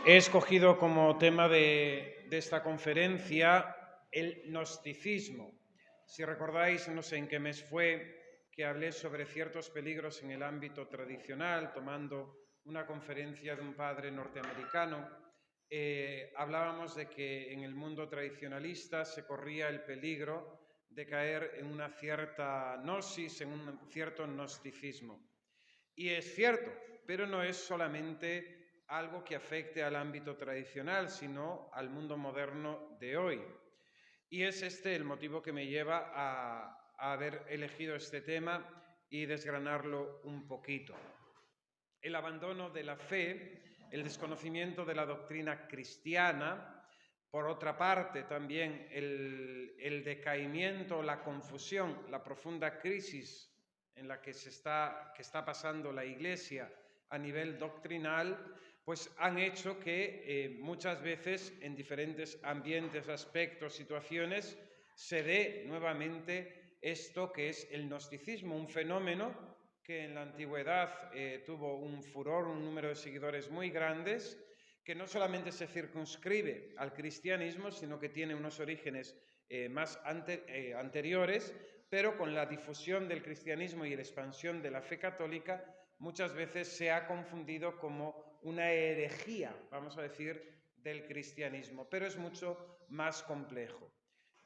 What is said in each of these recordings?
He escogido como tema de esta conferencia el gnosticismo. Si recordáis, no sé en qué mes fue, que hablé sobre ciertos peligros en el ámbito tradicional, tomando una conferencia de un padre norteamericano. Hablábamos de que en el mundo tradicionalista se corría el peligro de caer en una cierta gnosis, en un cierto gnosticismo. Y es cierto, pero no es solamente algo que afecte al ámbito tradicional, sino al mundo moderno de hoy. Y es este el motivo que me lleva a haber elegido este tema y desgranarlo un poquito. El abandono de la fe, el desconocimiento de la doctrina cristiana, por otra parte también el decaimiento, la confusión, la profunda crisis en la que está pasando la Iglesia a nivel doctrinal, pues han hecho que muchas veces en diferentes ambientes, aspectos, situaciones, se dé nuevamente esto que es el gnosticismo, un fenómeno que en la antigüedad tuvo un furor, un número de seguidores muy grandes, que no solamente se circunscribe al cristianismo, sino que tiene unos orígenes más anteriores, pero con la difusión del cristianismo y la expansión de la fe católica, muchas veces se ha confundido como una herejía, vamos a decir, del cristianismo, pero es mucho más complejo.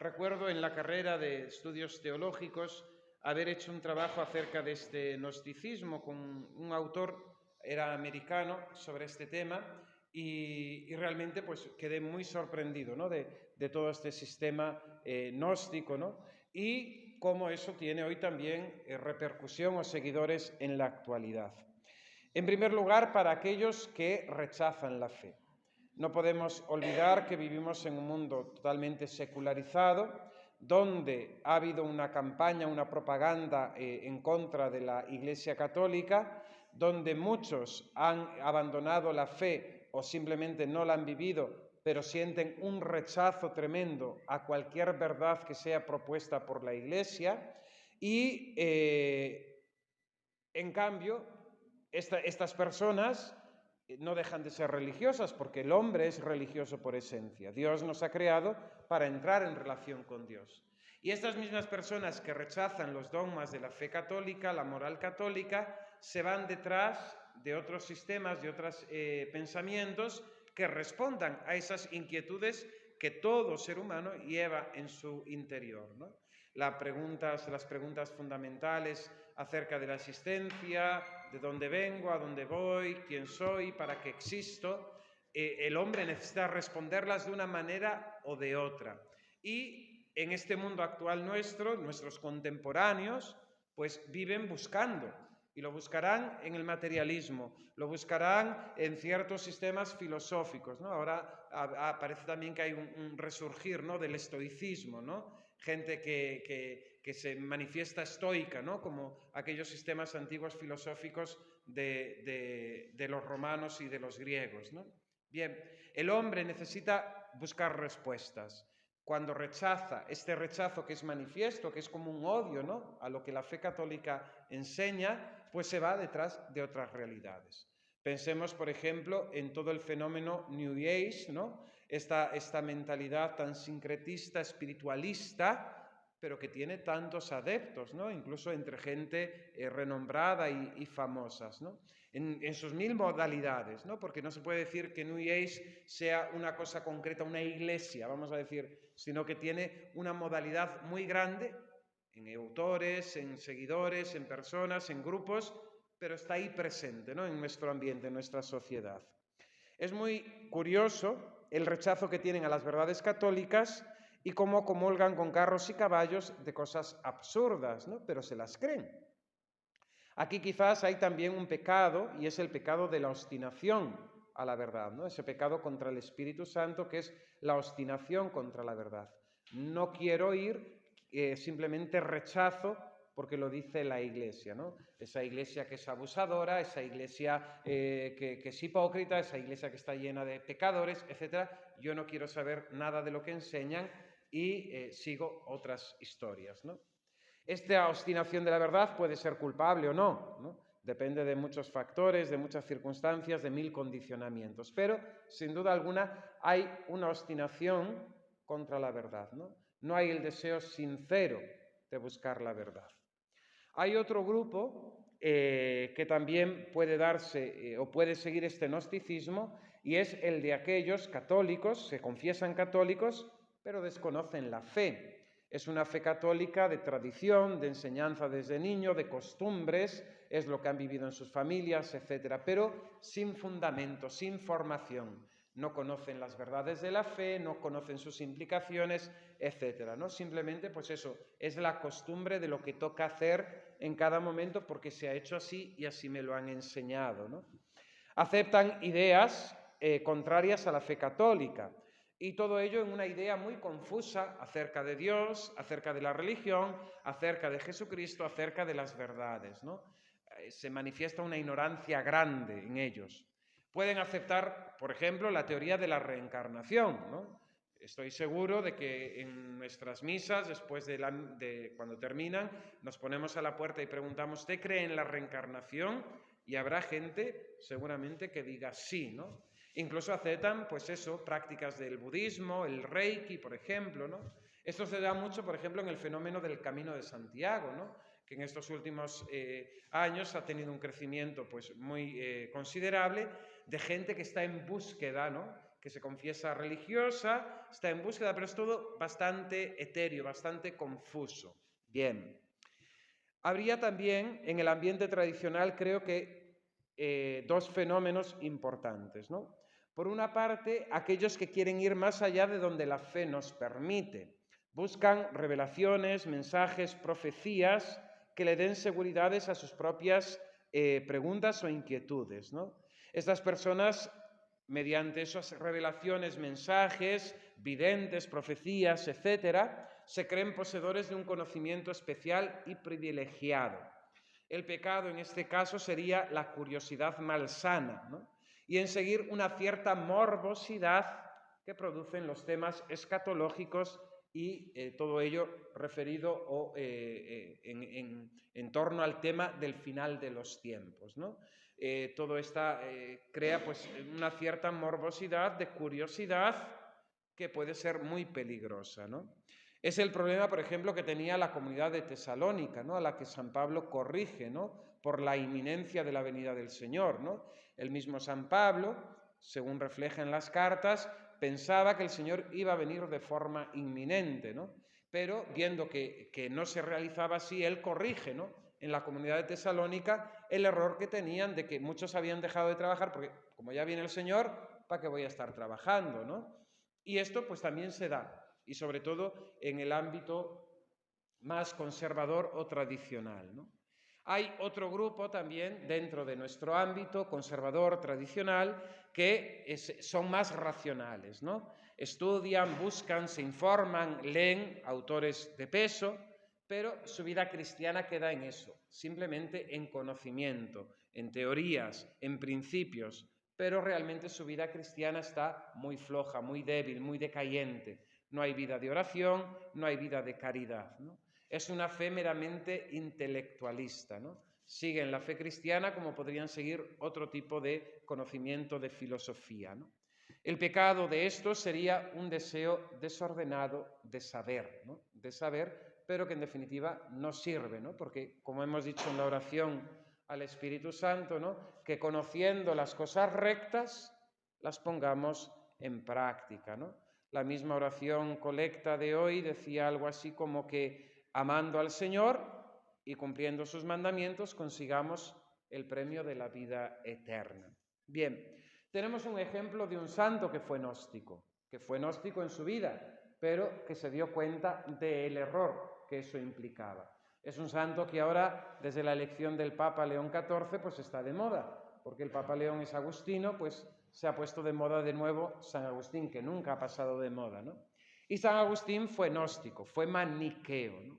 Recuerdo en la carrera de estudios teológicos haber hecho un trabajo acerca de este gnosticismo con un autor, era americano, sobre este tema, y realmente pues quedé muy sorprendido, ¿no?, de todo este sistema gnóstico, ¿no?, y cómo eso tiene hoy también repercusión o seguidores en la actualidad. En primer lugar, para aquellos que rechazan la fe. No podemos olvidar que vivimos en un mundo totalmente secularizado, donde ha habido una campaña, una propaganda en contra de la Iglesia Católica, donde muchos han abandonado la fe o simplemente no la han vivido, pero sienten un rechazo tremendo a cualquier verdad que sea propuesta por la Iglesia y, en cambio, estas personas no dejan de ser religiosas porque el hombre es religioso por esencia. Dios nos ha creado para entrar en relación con Dios. Y estas mismas personas que rechazan los dogmas de la fe católica, la moral católica, se van detrás de otros sistemas, de otros pensamientos que respondan a esas inquietudes que todo ser humano lleva en su interior, ¿no? Las preguntas fundamentales acerca de la existencia, de dónde vengo, a dónde voy, quién soy, para qué existo. El hombre necesita responderlas de una manera o de otra. Y en este mundo actual nuestro, nuestros contemporáneos, pues viven buscando. Y lo buscarán en el materialismo, lo buscarán en ciertos sistemas filosóficos, ¿no? Ahora parece también que hay un resurgir, ¿no?, del estoicismo, ¿no? Gente que se manifiesta estoica, ¿no?, como aquellos sistemas antiguos filosóficos de los romanos y de los griegos, ¿no? Bien, el hombre necesita buscar respuestas. Cuando rechaza, este rechazo que es manifiesto, que es como un odio, ¿no?, a lo que la fe católica enseña, pues se va detrás de otras realidades. Pensemos, por ejemplo, en todo el fenómeno New Age, ¿no?, esta mentalidad tan sincretista, espiritualista, pero que tiene tantos adeptos, ¿no?, incluso entre gente renombrada y famosas, ¿no?, en sus mil modalidades, ¿no?, porque no se puede decir que New Age sea una cosa concreta, una iglesia, vamos a decir, sino que tiene una modalidad muy grande en autores, en seguidores, en personas, en grupos, pero está ahí presente, ¿no?, en nuestro ambiente, en nuestra sociedad. Es muy curioso el rechazo que tienen a las verdades católicas y cómo comulgan con carros y caballos de cosas absurdas, ¿no?, pero se las creen. Aquí quizás hay también un pecado, y es el pecado de la obstinación a la verdad, ¿no?, ese pecado contra el Espíritu Santo que es la obstinación contra la verdad. No quiero ir, simplemente rechazo porque lo dice la Iglesia, ¿no? Esa Iglesia que es abusadora, esa Iglesia que es hipócrita, esa Iglesia que está llena de pecadores, etc. Yo no quiero saber nada de lo que enseñan y sigo otras historias, ¿no? Esta obstinación de la verdad puede ser culpable o no, ¿no? Depende de muchos factores, de muchas circunstancias, de 1000 condicionamientos. Pero, sin duda alguna, hay una obstinación contra la verdad, ¿no? No hay el deseo sincero de buscar la verdad. Hay otro grupo que también puede darse o puede seguir este gnosticismo, y es el de aquellos católicos, se confiesan católicos, pero desconocen la fe. Es una fe católica de tradición, de enseñanza desde niño, de costumbres, es lo que han vivido en sus familias, etc., pero sin fundamento, sin formación. No conocen las verdades de la fe, no conocen sus implicaciones, etc., ¿no? Simplemente, pues eso, es la costumbre de lo que toca hacer en cada momento porque se ha hecho así y así me lo han enseñado, ¿no? Aceptan ideas contrarias a la fe católica, y todo ello en una idea muy confusa acerca de Dios, acerca de la religión, acerca de Jesucristo, acerca de las verdades, ¿no? Se manifiesta una ignorancia grande en ellos. Pueden aceptar, por ejemplo, la teoría de la reencarnación, ¿no? Estoy seguro de que en nuestras misas, después de cuando terminan, nos ponemos a la puerta y preguntamos, ¿usted cree en la reencarnación? Y habrá gente, seguramente, que diga sí, ¿no? Incluso aceptan, pues eso, prácticas del budismo, el reiki, por ejemplo, ¿no? Esto se da mucho, por ejemplo, en el fenómeno del Camino de Santiago, ¿no? Que en estos últimos años ha tenido un crecimiento pues, muy considerable de gente que está en búsqueda, ¿no? Que se confiesa religiosa, está en búsqueda, pero es todo bastante etéreo, bastante confuso. Bien. Habría también en el ambiente tradicional, creo que, dos fenómenos importantes, ¿no? Por una parte, aquellos que quieren ir más allá de donde la fe nos permite. Buscan revelaciones, mensajes, profecías que le den seguridades a sus propias preguntas o inquietudes, ¿no? Estas personas, mediante esas revelaciones, mensajes, videntes, profecías, etcétera, se creen poseedores de un conocimiento especial y privilegiado. El pecado en este caso sería la curiosidad malsana, ¿no? Y en seguir una cierta morbosidad que producen los temas escatológicos y todo ello referido en torno al tema del final de los tiempos, ¿no? Todo esto crea pues, una cierta morbosidad, de curiosidad, que puede ser muy peligrosa, ¿no? Es el problema, por ejemplo, que tenía la comunidad de Tesalónica, ¿no? A la que San Pablo corrige, ¿no? Por la inminencia de la venida del Señor, ¿no? El mismo San Pablo, según refleja en las cartas, pensaba que el Señor iba a venir de forma inminente, ¿no? Pero viendo que no se realizaba así, él corrige, ¿no? En la comunidad de Tesalónica el error que tenían de que muchos habían dejado de trabajar porque como ya viene el Señor, ¿para qué voy a estar trabajando, ¿no? Y esto pues también se da, y sobre todo en el ámbito más conservador o tradicional, ¿no? Hay otro grupo también dentro de nuestro ámbito conservador, tradicional, que son más racionales, ¿no? Estudian, buscan, se informan, leen autores de peso, pero su vida cristiana queda en eso, simplemente en conocimiento, en teorías, en principios, pero realmente su vida cristiana está muy floja, muy débil, muy decayente. No hay vida de oración, no hay vida de caridad, ¿no? Es una fe meramente intelectualista, ¿no? Siguen la fe cristiana como podrían seguir otro tipo de conocimiento, de filosofía, ¿no? El pecado de esto sería un deseo desordenado de saber, ¿no? De saber, pero que en definitiva no sirve, ¿no? Porque, como hemos dicho en la oración al Espíritu Santo, ¿no? Que conociendo las cosas rectas, las pongamos en práctica, ¿no? La misma oración colecta de hoy decía algo así como que amando al Señor y cumpliendo sus mandamientos consigamos el premio de la vida eterna. Bien, tenemos un ejemplo de un santo que fue gnóstico en su vida, pero que se dio cuenta del error que eso implicaba. Es un santo que ahora, desde la elección del Papa León XIV, pues está de moda, porque el Papa León es agustino, pues se ha puesto de moda de nuevo San Agustín, que nunca ha pasado de moda, ¿no? Y San Agustín fue gnóstico, fue maniqueo, ¿no?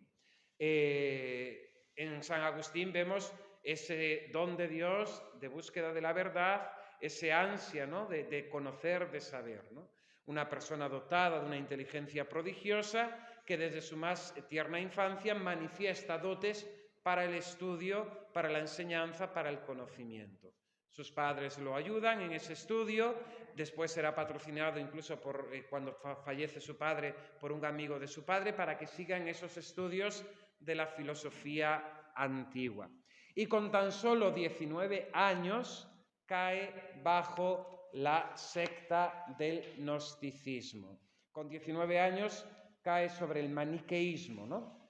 En San Agustín vemos ese don de Dios, de búsqueda de la verdad, ese ansia, ¿no? de conocer, de saber, ¿no? Una persona dotada de una inteligencia prodigiosa que desde su más tierna infancia manifiesta dotes para el estudio para la enseñanza, para el conocimiento. Sus padres lo ayudan en ese estudio, después será patrocinado incluso cuando fallece su padre por un amigo de su padre para que sigan esos estudios de la filosofía antigua. Y con tan solo 19 años cae bajo la secta del gnosticismo. Con 19 años cae sobre el maniqueísmo, ¿no?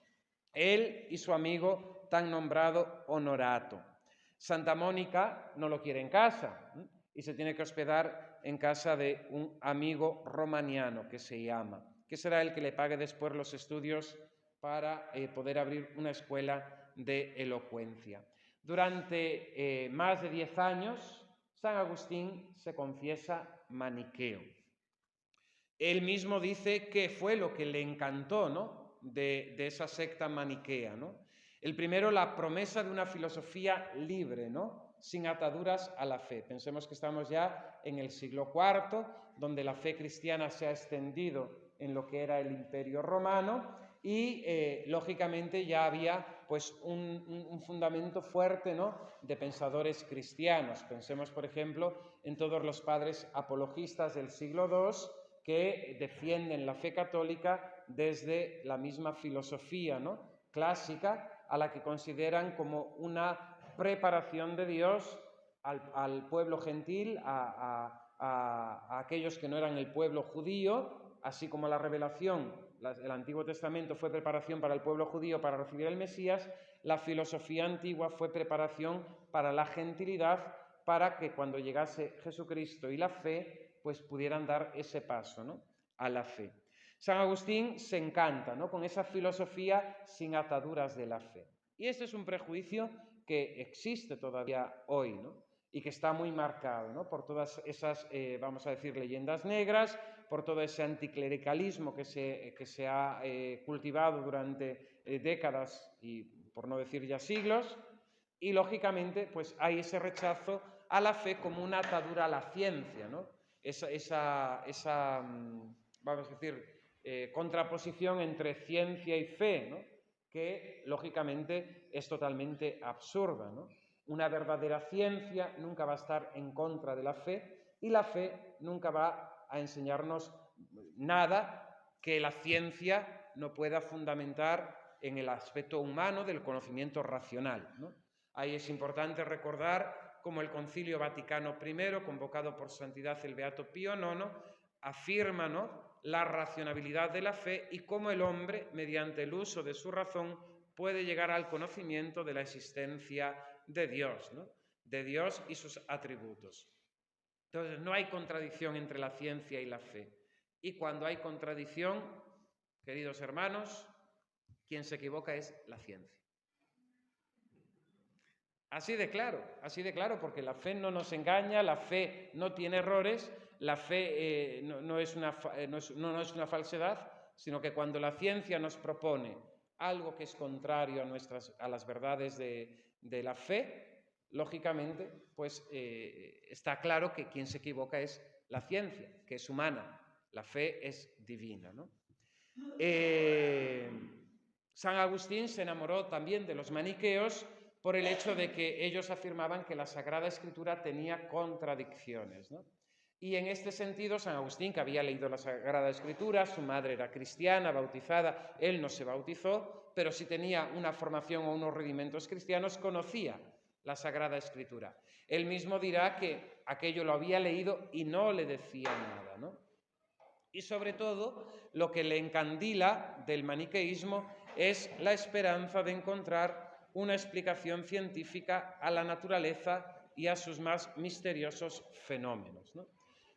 Él y su amigo tan nombrado Honorato. Santa Mónica no lo quiere en casa y se tiene que hospedar en casa de un amigo romaniano que se llama, que será el que le pague después los estudios para poder abrir una escuela de elocuencia. Durante más de 10 años, San Agustín se confiesa maniqueo. Él mismo dice que fue lo que le encantó, ¿no?, de esa secta maniquea, ¿no? El primero, la promesa de una filosofía libre, ¿no?, sin ataduras a la fe. Pensemos que estamos ya en el siglo IV, donde la fe cristiana se ha extendido en lo que era el Imperio Romano y, lógicamente, ya había pues, un fundamento fuerte, ¿no?, de pensadores cristianos. Pensemos, por ejemplo, en todos los padres apologistas del siglo II, que defienden la fe católica desde la misma filosofía, ¿no?, clásica, a la que consideran como una preparación de Dios al pueblo gentil, a aquellos que no eran el pueblo judío, así como la revelación, el Antiguo Testamento fue preparación para el pueblo judío para recibir el Mesías, la filosofía antigua fue preparación para la gentilidad, para que cuando llegase Jesucristo y la fe, pues pudieran dar ese paso, ¿no?, a la fe. San Agustín se encanta, ¿no?, con esa filosofía sin ataduras de la fe. Y este es un prejuicio que existe todavía hoy, ¿no?, y que está muy marcado, ¿no?, por todas esas, vamos a decir, leyendas negras, por todo ese anticlericalismo que se ha cultivado durante décadas y, por no decir ya siglos, y lógicamente pues hay ese rechazo a la fe como una atadura a la ciencia, ¿no?, esa vamos a decir, contraposición entre ciencia y fe, ¿no?, que lógicamente es totalmente absurda, ¿no? Una verdadera ciencia nunca va a estar en contra de la fe y la fe nunca va a enseñarnos nada que la ciencia no pueda fundamentar en el aspecto humano del conocimiento racional, ¿no? Ahí es importante recordar cómo el Concilio Vaticano I, convocado por Santidad el Beato Pío IX, afirma, ¿no?, la racionalidad de la fe y cómo el hombre, mediante el uso de su razón, puede llegar al conocimiento de la existencia de Dios, ¿no?, de Dios y sus atributos. Entonces, no hay contradicción entre la ciencia y la fe. Y cuando hay contradicción, queridos hermanos, quien se equivoca es la ciencia. Así de claro, porque la fe no nos engaña, la fe no tiene errores, la fe no es una falsedad, sino que cuando la ciencia nos propone algo que es contrario a las verdades de la fe, lógicamente, pues está claro que quien se equivoca es la ciencia, que es humana, la fe es divina, ¿no? San Agustín se enamoró también de los maniqueos por el hecho de que ellos afirmaban que la Sagrada Escritura tenía contradicciones, ¿no? Y en este sentido, San Agustín, que había leído la Sagrada Escritura, su madre era cristiana, bautizada, él no se bautizó, pero sí tenía una formación o unos rudimentos cristianos, conocía la Sagrada Escritura. Él mismo dirá que aquello lo había leído y no le decía nada, ¿no? Y sobre todo, lo que le encandila del maniqueísmo es la esperanza de encontrar una explicación científica a la naturaleza y a sus más misteriosos fenómenos, ¿no?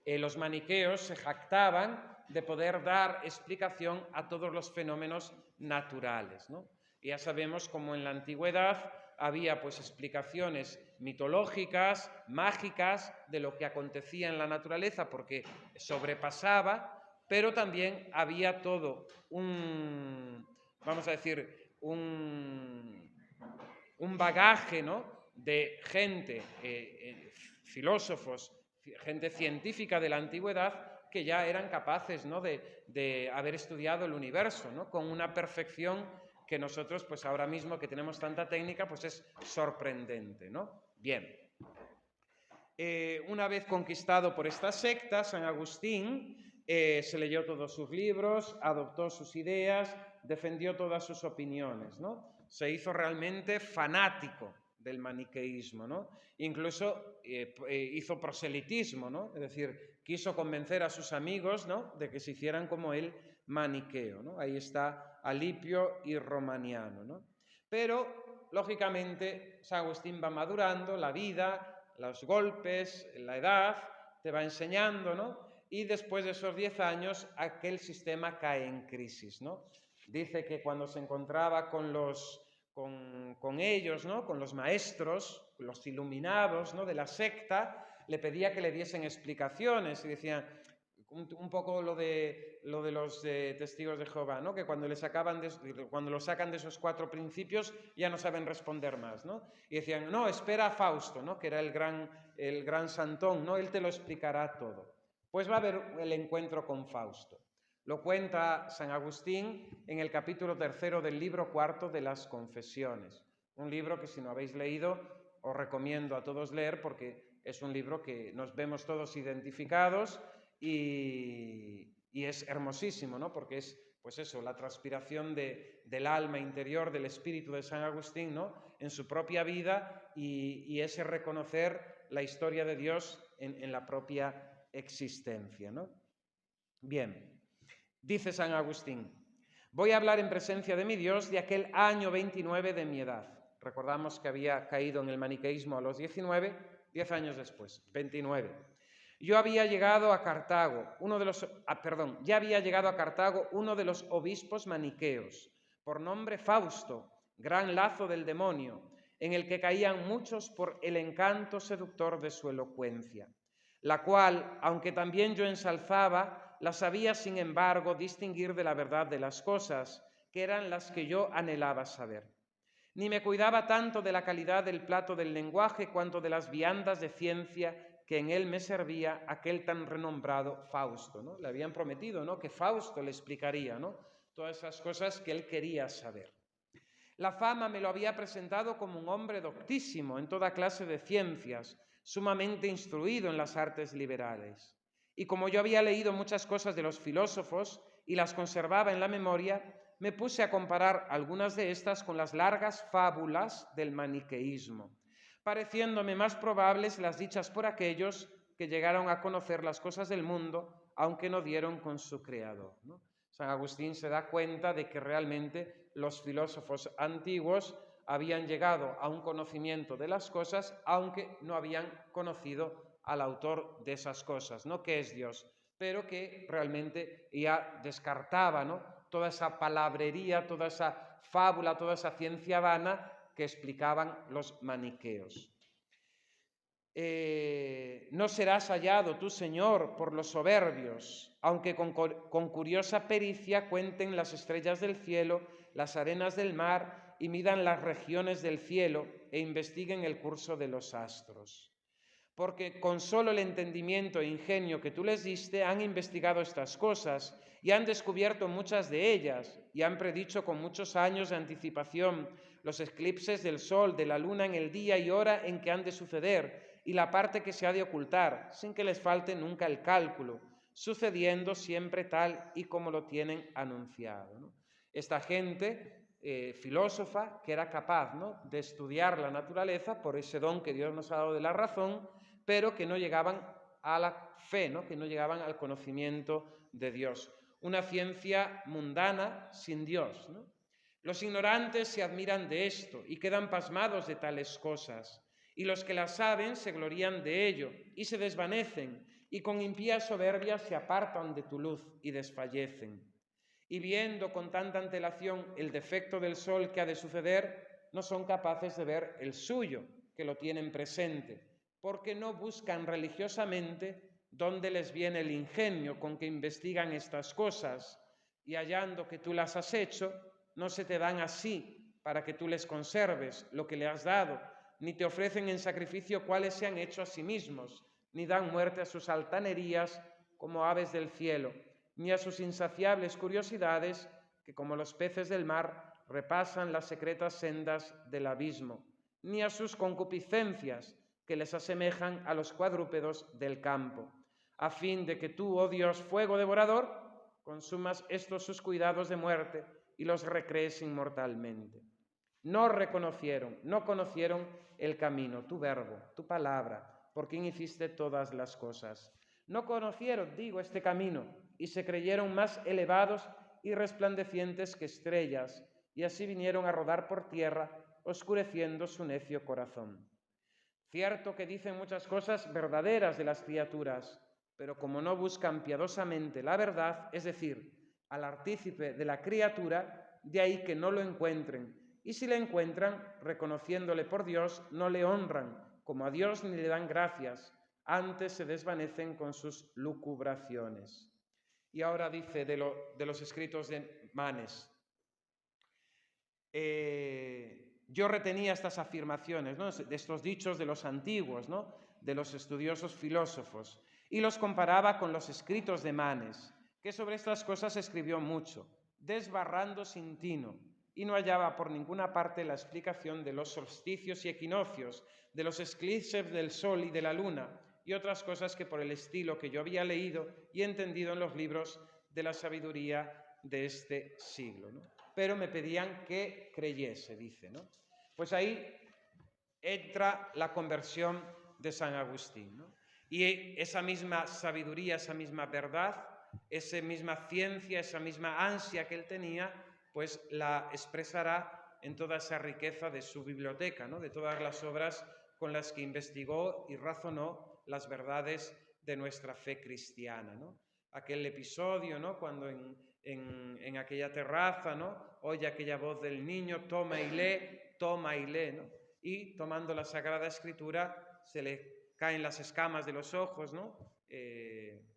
Los maniqueos se jactaban de poder dar explicación a todos los fenómenos naturales, ¿no? Y ya sabemos cómo en la antigüedad había pues explicaciones mitológicas, mágicas, de lo que acontecía en la naturaleza porque sobrepasaba, pero también había todo vamos a decir, un bagaje, ¿no?, de gente, filósofos, gente científica de la antigüedad que ya eran capaces, ¿no?, de haber estudiado el universo, ¿no?, con una perfección que nosotros, pues ahora mismo que tenemos tanta técnica, pues es sorprendente, ¿no? Bien. Una vez conquistado por esta secta, San Agustín se leyó todos sus libros, adoptó sus ideas, defendió todas sus opiniones, ¿no? Se hizo realmente fanático del maniqueísmo, ¿no? Incluso hizo proselitismo, ¿no? Es decir, quiso convencer a sus amigos, ¿no?, de que se hicieran como él maniqueo, ¿no? Ahí está Alipio y Romaniano, ¿no? Pero, lógicamente, San Agustín va madurando, la vida, los golpes, la edad, te va enseñando, ¿no? Y después de esos 10 años, aquel sistema cae en crisis, ¿no? Dice que cuando se encontraba con ellos, ¿no?, con los maestros, los iluminados, ¿no?, de la secta, le pedía que le diesen explicaciones y decían un poco lo de los testigos de Jehová, ¿no?, que cuando lo sacan de esos 4 principios ya no saben responder más, ¿no? Y decían, no, espera a Fausto, ¿no?, que era el gran santón, ¿no?, él te lo explicará todo. Pues va a haber el encuentro con Fausto. Lo cuenta San Agustín en el capítulo 3 del libro 4 de las Confesiones. Un libro que, si no habéis leído, os recomiendo a todos leer, porque es un libro que nos vemos todos identificados y es hermosísimo, ¿no? Porque es, pues eso, la transpiración del alma interior, del espíritu de San Agustín, ¿no?, en su propia vida, y ese reconocer la historia de Dios en la propia existencia, ¿no? Bien. Dice San Agustín, voy a hablar en presencia de mi Dios de aquel año 29 de mi edad. Recordamos que había caído en el maniqueísmo a los 19, 10 años después, 29. Ya había llegado a Cartago uno de los obispos maniqueos, por nombre Fausto, gran lazo del demonio, en el que caían muchos por el encanto seductor de su elocuencia, la cual, aunque también yo ensalzaba, la sabía, sin embargo, distinguir de la verdad de las cosas, que eran las que yo anhelaba saber. Ni me cuidaba tanto de la calidad del plato del lenguaje cuanto de las viandas de ciencia que en él me servía aquel tan renombrado Fausto, ¿no? Le habían prometido, ¿no?, que Fausto le explicaría, ¿no?, todas esas cosas que él quería saber. La fama me lo había presentado como un hombre doctísimo en toda clase de ciencias, sumamente instruido en las artes liberales. Y como yo había leído muchas cosas de los filósofos y las conservaba en la memoria, me puse a comparar algunas de estas con las largas fábulas del maniqueísmo, pareciéndome más probables las dichas por aquellos que llegaron a conocer las cosas del mundo, aunque no dieron con su creador, ¿no? San Agustín se da cuenta de que realmente los filósofos antiguos habían llegado a un conocimiento de las cosas, aunque no habían conocido al autor de esas cosas, ¿no?, que es Dios, pero que realmente ya descartaba, ¿no?, toda esa palabrería, toda esa fábula, toda esa ciencia vana que explicaban los maniqueos. No serás hallado tú, Señor, por los soberbios, aunque con curiosa pericia cuenten las estrellas del cielo, las arenas del mar, y midan las regiones del cielo e investiguen el curso de los astros. Porque con solo el entendimiento e ingenio que tú les diste han investigado estas cosas y han descubierto muchas de ellas y han predicho con muchos años de anticipación los eclipses del sol, de la luna en el día y hora en que han de suceder y la parte que se ha de ocultar, sin que les falte nunca el cálculo, sucediendo siempre tal y como lo tienen anunciado, ¿no? Esta gente filósofa que era capaz, ¿no?, de estudiar la naturaleza por ese don que Dios nos ha dado de la razón, pero que no llegaban a la fe, ¿no?, que no llegaban al conocimiento de Dios. Una ciencia mundana sin Dios, ¿no? Los ignorantes se admiran de esto y quedan pasmados de tales cosas, y los que las saben se glorían de ello y se desvanecen, y con impía soberbia se apartan de tu luz y desfallecen. Y viendo con tanta antelación el defecto del sol que ha de suceder, no son capaces de ver el suyo, que lo tienen presente, porque no buscan religiosamente dónde les viene el ingenio con que investigan estas cosas, y hallando que tú las has hecho, no se te dan así para que tú les conserves lo que le has dado, ni te ofrecen en sacrificio cuáles se han hecho a sí mismos, ni dan muerte a sus altanerías como aves del cielo, ni a sus insaciables curiosidades, que como los peces del mar repasan las secretas sendas del abismo, ni a sus concupiscencias, que les asemejan a los cuadrúpedos del campo, a fin de que tú, oh Dios, fuego devorador, consumas estos sus cuidados de muerte y los recrees inmortalmente. No conocieron el camino, tu verbo, tu palabra, por quien hiciste todas las cosas. No conocieron, este camino, y se creyeron más elevados y resplandecientes que estrellas, y así vinieron a rodar por tierra, oscureciendo su necio corazón. Cierto que dicen muchas cosas verdaderas de las criaturas, pero como no buscan piadosamente la verdad, es decir, al artífice de la criatura, de ahí que no lo encuentren, y si le encuentran, reconociéndole por Dios, no le honran como a Dios ni le dan gracias, antes se desvanecen con sus lucubraciones. Y ahora dice de los escritos de Manes. Yo retenía estas afirmaciones, ¿no?, de estos dichos de los antiguos, ¿no?, de los estudiosos filósofos, y los comparaba con los escritos de Manes, que sobre estas cosas escribió mucho, desbarrando sin tino, y no hallaba por ninguna parte la explicación de los solsticios y equinoccios, de los eclipses del sol y de la luna, y otras cosas que por el estilo que yo había leído y entendido en los libros de la sabiduría de este siglo, ¿no? Pero me pedían que creyese, dice, ¿no? Pues ahí entra la conversión de San Agustín, ¿no? Y esa misma sabiduría, esa misma verdad, esa misma ciencia, esa misma ansia que él tenía, pues la expresará en toda esa riqueza de su biblioteca, ¿no?, de todas las obras con las que investigó y razonó las verdades de nuestra fe cristiana, ¿no? Aquel episodio, ¿no?, cuando en aquella terraza, ¿no?, oye aquella voz del niño, toma y lee, ¿no?, y tomando la Sagrada Escritura se le caen las escamas de los ojos, ¿no?,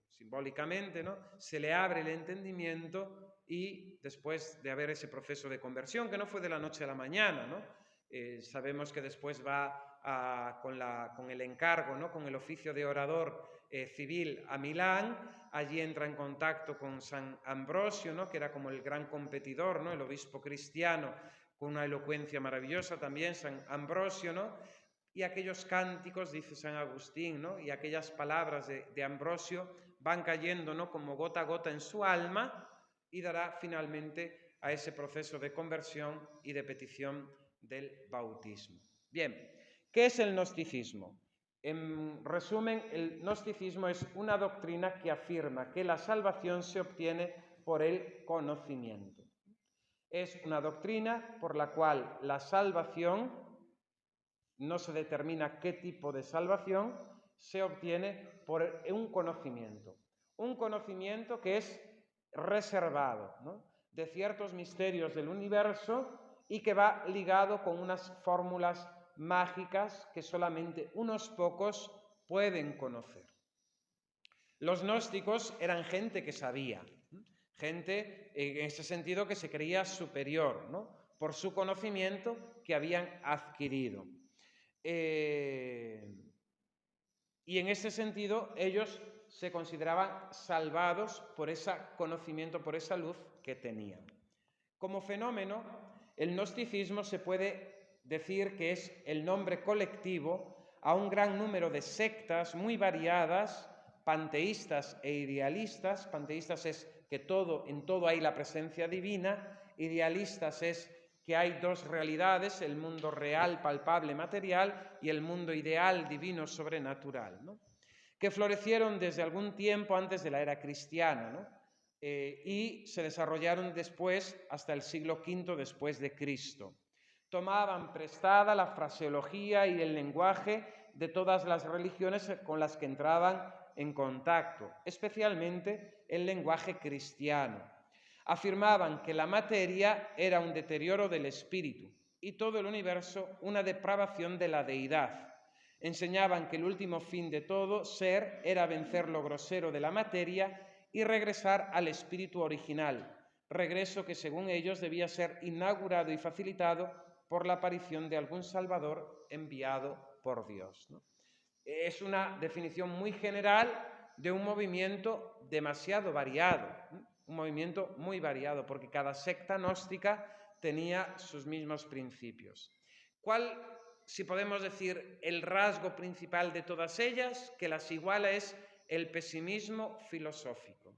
simbólicamente, ¿no?, se le abre el entendimiento y después de haber ese proceso de conversión, que no fue de la noche a la mañana, ¿no?, sabemos que después va con el encargo, ¿no?, con el oficio de orador civil a Milán. Allí entra en contacto con San Ambrosio, ¿no?, que era como el gran competidor, ¿no?, el obispo cristiano, con una elocuencia maravillosa también, San Ambrosio, ¿no?, y aquellos cánticos, dice San Agustín, ¿no?, y aquellas palabras de Ambrosio van cayendo, ¿no?, como gota a gota en su alma y dará finalmente a ese proceso de conversión y de petición del bautismo. Bien, ¿qué es el gnosticismo? En resumen, el gnosticismo es una doctrina que afirma que la salvación se obtiene por el conocimiento. Es una doctrina por la cual la salvación, no se determina qué tipo de salvación, se obtiene por un conocimiento que es reservado, ¿no?, de ciertos misterios del universo y que va ligado con unas fórmulas mágicas que solamente unos pocos pueden conocer. Los gnósticos eran gente que sabía, gente en ese sentido que se creía superior, ¿no?, por su conocimiento que habían adquirido. Y en ese sentido ellos se consideraban salvados por ese conocimiento, por esa luz que tenían. Como fenómeno, el gnosticismo se puede decir que es el nombre colectivo a un gran número de sectas muy variadas, panteístas e idealistas. Panteístas es que en todo hay la presencia divina, idealistas es que hay dos realidades, el mundo real, palpable, material, y el mundo ideal, divino, sobrenatural, ¿no?, que florecieron desde algún tiempo antes de la era cristiana, ¿no?, y se desarrollaron después hasta el siglo V después de Cristo. Tomaban prestada la fraseología y el lenguaje de todas las religiones con las que entraban en contacto, especialmente el lenguaje cristiano. Afirmaban que la materia era un deterioro del espíritu y todo el universo una depravación de la deidad. Enseñaban que el último fin de todo ser era vencer lo grosero de la materia y regresar al espíritu original, regreso que según ellos debía ser inaugurado y facilitado por la aparición de algún Salvador enviado por Dios, ¿no? Es una definición muy general de un movimiento demasiado variado, ¿no?, un movimiento muy variado, porque cada secta gnóstica tenía sus mismos principios. ¿Cuál, si podemos decir, el rasgo principal de todas ellas? Que las iguala es el pesimismo filosófico.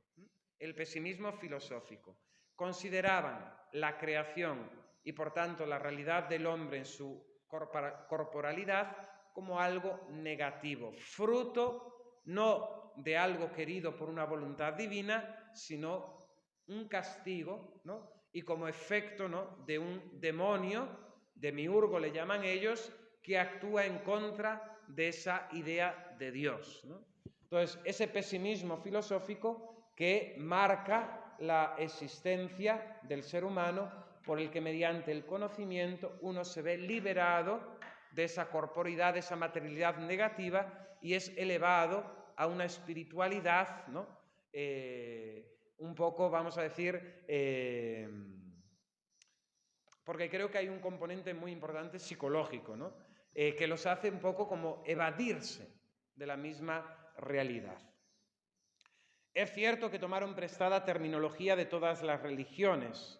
El pesimismo filosófico. Consideraban la creación y por tanto la realidad del hombre en su corporalidad como algo negativo, fruto no de algo querido por una voluntad divina, sino un castigo, ¿no? Y como efecto, ¿no?, de un demonio, demiurgo le llaman ellos, que actúa en contra de esa idea de Dios, ¿no? Entonces, ese pesimismo filosófico que marca la existencia del ser humano, por el que mediante el conocimiento uno se ve liberado de esa corporidad, de esa materialidad negativa y es elevado a una espiritualidad, ¿no?, un poco, vamos a decir, porque creo que hay un componente muy importante psicológico, ¿no?, que los hace un poco como evadirse de la misma realidad. Es cierto que tomaron prestada terminología de todas las religiones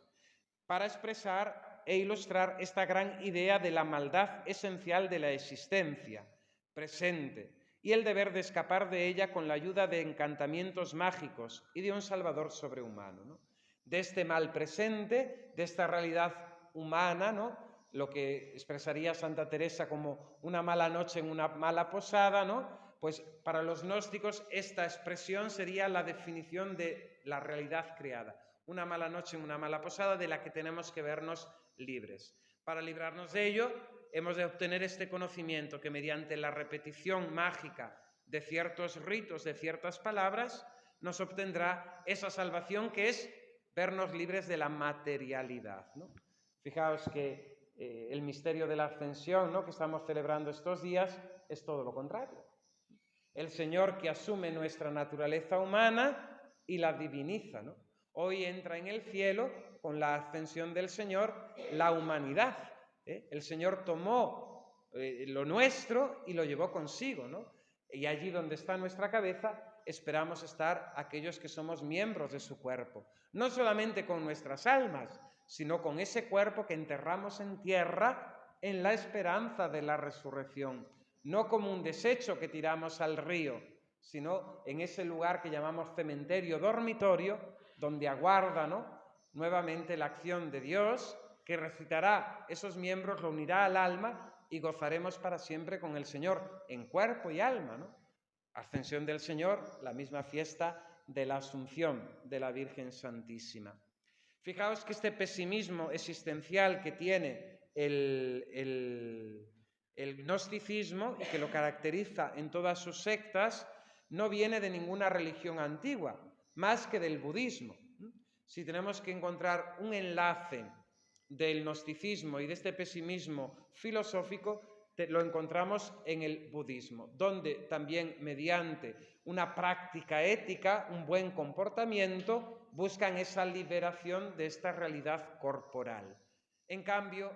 para expresar e ilustrar esta gran idea de la maldad esencial de la existencia presente y el deber de escapar de ella con la ayuda de encantamientos mágicos y de un salvador sobrehumano, ¿no? De este mal presente, de esta realidad humana, ¿no?, lo que expresaría Santa Teresa como una mala noche en una mala posada, ¿no?, pues para los gnósticos esta expresión sería la definición de la realidad creada. Una mala noche en una mala posada de la que tenemos que vernos libres. Para librarnos de ello, hemos de obtener este conocimiento que mediante la repetición mágica de ciertos ritos, de ciertas palabras, nos obtendrá esa salvación que es vernos libres de la materialidad, ¿no? Fijaos que el misterio de la ascensión, ¿no?, que estamos celebrando estos días es todo lo contrario. El Señor que asume nuestra naturaleza humana y la diviniza, ¿no? Hoy entra en el cielo, con la ascensión del Señor, la humanidad. El Señor tomó lo nuestro y lo llevó consigo, ¿no? Y allí donde está nuestra cabeza, esperamos estar aquellos que somos miembros de su cuerpo. No solamente con nuestras almas, sino con ese cuerpo que enterramos en tierra en la esperanza de la resurrección. No como un desecho que tiramos al río, sino en ese lugar que llamamos cementerio, dormitorio, donde aguarda, ¿no?, nuevamente la acción de Dios, que resucitará esos miembros, lo unirá al alma y gozaremos para siempre con el Señor, en cuerpo y alma, ¿no? Ascensión del Señor, la misma fiesta de la Asunción de la Virgen Santísima. Fijaos que este pesimismo existencial que tiene el gnosticismo y que lo caracteriza en todas sus sectas no viene de ninguna religión antigua, más que del budismo. Si tenemos que encontrar un enlace del gnosticismo y de este pesimismo filosófico, lo encontramos en el budismo, donde también mediante una práctica ética, un buen comportamiento, buscan esa liberación de esta realidad corporal. En cambio,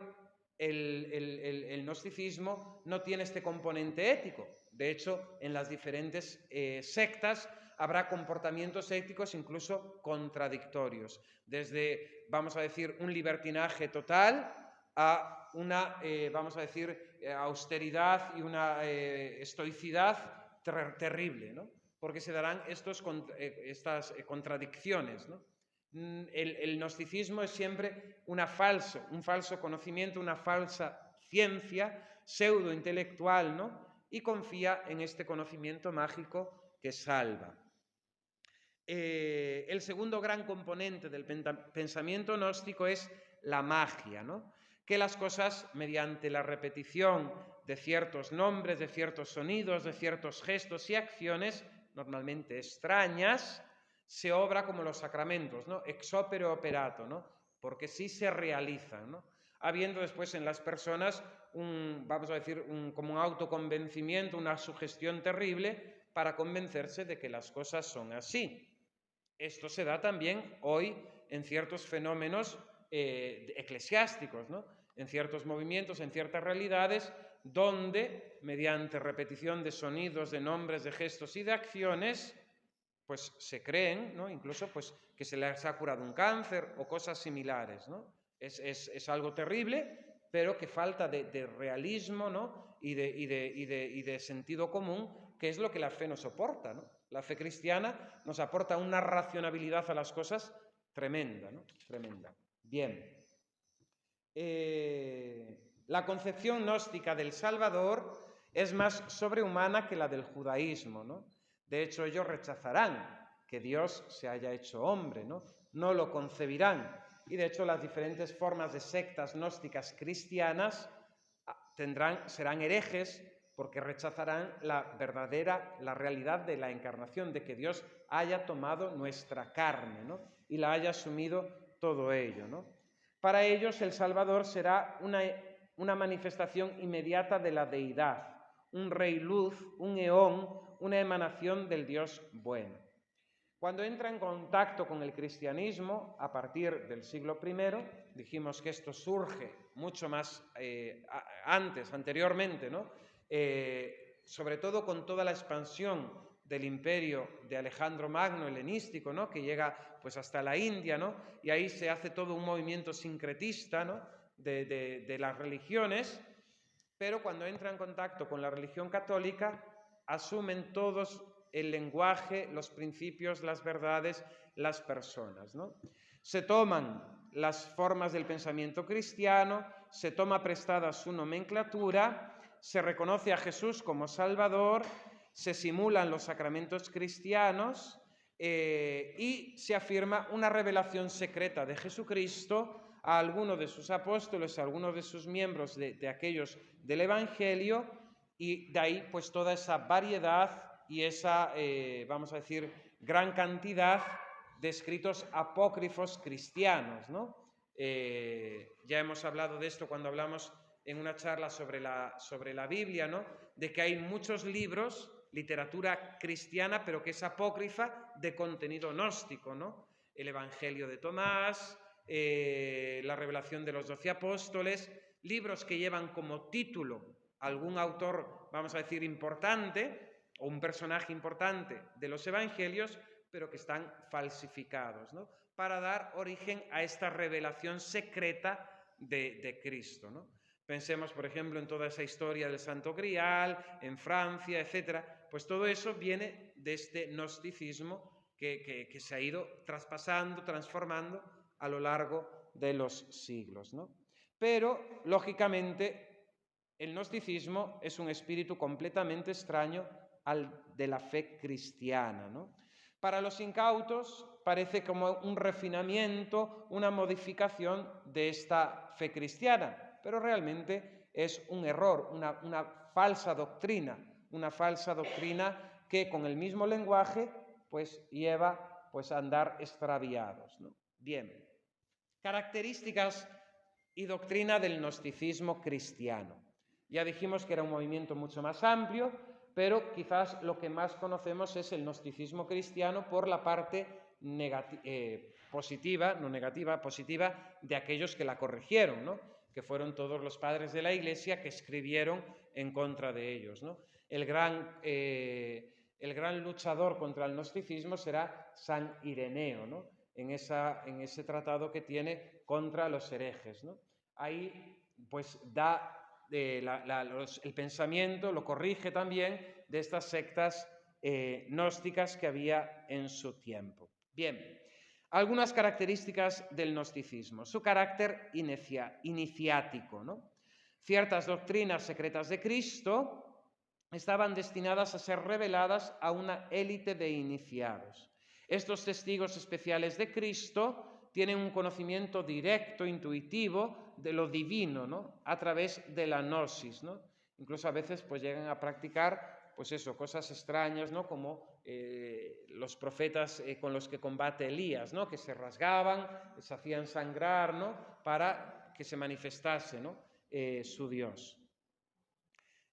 el gnosticismo no tiene este componente ético. De hecho, en las diferentes sectas habrá comportamientos éticos incluso contradictorios, desde, vamos a decir, un libertinaje total a una, vamos a decir, austeridad y una estoicidad terrible, ¿no? Porque se darán estas contradicciones, ¿no? El gnosticismo es siempre un falso conocimiento, una falsa ciencia pseudo-intelectual, ¿no?, y confía en este conocimiento mágico que salva. El segundo gran componente del pensamiento gnóstico es la magia, ¿no?, que las cosas, mediante la repetición de ciertos nombres, de ciertos sonidos, de ciertos gestos y acciones, normalmente extrañas, se obra como los sacramentos, ¿no?, ex opere operato, ¿no?, porque sí se realizan, ¿no?, habiendo después en las personas vamos a decir, como un autoconvencimiento, una sugestión terrible para convencerse de que las cosas son así. Esto se da también hoy en ciertos fenómenos eclesiásticos, ¿no?, en ciertos movimientos, en ciertas realidades, donde, mediante repetición de sonidos, de nombres, de gestos y de acciones, pues se creen, ¿no?, incluso pues, que se les ha curado un cáncer o cosas similares, ¿no? Es algo terrible, pero que falta de realismo, ¿no? y de sentido común, que es lo que la fe nos aporta, ¿no? La fe cristiana nos aporta una racionalidad a las cosas tremenda, ¿no? Tremenda. Bien. La concepción gnóstica del Salvador es más sobrehumana que la del judaísmo, ¿no? De hecho, ellos rechazarán que Dios se haya hecho hombre, ¿no? No lo concebirán. Y de hecho, las diferentes formas de sectas gnósticas cristianas serán herejes porque rechazarán la realidad de la encarnación, de que Dios haya tomado nuestra carne, ¿no? Y la haya asumido todo ello, ¿no? Para ellos el Salvador será una manifestación inmediata de la deidad, un rey luz, un eón, una emanación del Dios bueno. Cuando entra en contacto con el cristianismo, a partir del siglo I, dijimos que esto surge mucho más anteriormente, ¿no? Sobre todo con toda la expansión del imperio de Alejandro Magno helenístico, ¿no? Que llega pues hasta la India, ¿no? Y ahí se hace todo un movimiento sincretista, ¿no? de las religiones, pero cuando entra en contacto con la religión católica, asumen todos el lenguaje, los principios, las verdades, las personas, ¿no? Se toman las formas del pensamiento cristiano, se toma prestada su nomenclatura, se reconoce a Jesús como Salvador, se simulan los sacramentos cristianos y se afirma una revelación secreta de Jesucristo a alguno de sus apóstoles, a algunos de sus miembros de aquellos del Evangelio, y de ahí pues toda esa variedad y esa, vamos a decir, gran cantidad de escritos apócrifos cristianos, ¿no? Ya hemos hablado de esto cuando hablamos en una charla sobre la Biblia, ¿no? De que hay muchos libros, literatura cristiana, pero que es apócrifa de contenido gnóstico, ¿no? El Evangelio de Tomás, la revelación de los 12 apóstoles, libros que llevan como título algún autor, vamos a decir, importante, o un personaje importante de los evangelios, pero que están falsificados, ¿no? Para dar origen a esta revelación secreta de Cristo, ¿no? Pensemos, por ejemplo, en toda esa historia del Santo Grial, en Francia, etcétera. Pues todo eso viene de este gnosticismo que se ha ido traspasando, transformando a lo largo de los siglos, ¿no? Pero, lógicamente, el gnosticismo es un espíritu completamente extraño al de la fe cristiana, ¿no? Para los incautos parece como un refinamiento, una modificación de esta fe cristiana, pero realmente es un error, una falsa doctrina que con el mismo lenguaje pues lleva pues, a andar extraviados, ¿no? Bien, características y doctrina del gnosticismo cristiano. Ya dijimos que era un movimiento mucho más amplio, pero quizás lo que más conocemos es el gnosticismo cristiano por la parte positiva, no negativa, positiva, de aquellos que la corrigieron, ¿no? Que fueron todos los padres de la Iglesia que escribieron en contra de ellos, ¿no? El gran luchador contra el gnosticismo será San Ireneo, ¿no? En ese tratado que tiene contra los herejes, ¿no? Ahí pues da el pensamiento, lo corrige también de estas sectas gnósticas que había en su tiempo. Bien, algunas características del gnosticismo. Su carácter iniciático, ¿no? Ciertas doctrinas secretas de Cristo estaban destinadas a ser reveladas a una élite de iniciados. Estos testigos especiales de Cristo tienen un conocimiento directo, intuitivo de lo divino, ¿no? A través de la gnosis, ¿no? Incluso a veces pues llegan a practicar pues eso, cosas extrañas, ¿no? Como los profetas con los que combate Elías, ¿no? Que se rasgaban, se hacían sangrar, ¿no? Para que se manifestase, ¿no? Su Dios.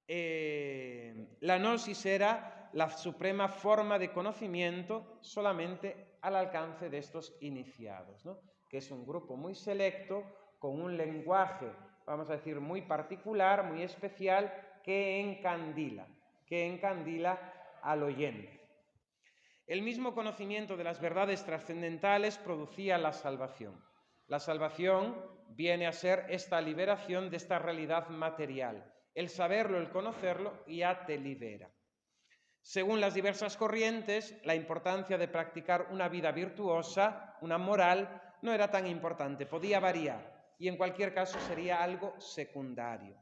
La gnosis era la suprema forma de conocimiento solamente al alcance de estos iniciados, ¿no? Que es un grupo muy selecto, con un lenguaje, vamos a decir, muy particular, muy especial, que encandila al oyente. El mismo conocimiento de las verdades trascendentales producía la salvación. La salvación viene a ser esta liberación de esta realidad material. El saberlo, el conocerlo, ya te libera. Según las diversas corrientes, la importancia de practicar una vida virtuosa, una moral, no era tan importante, podía variar y en cualquier caso sería algo secundario.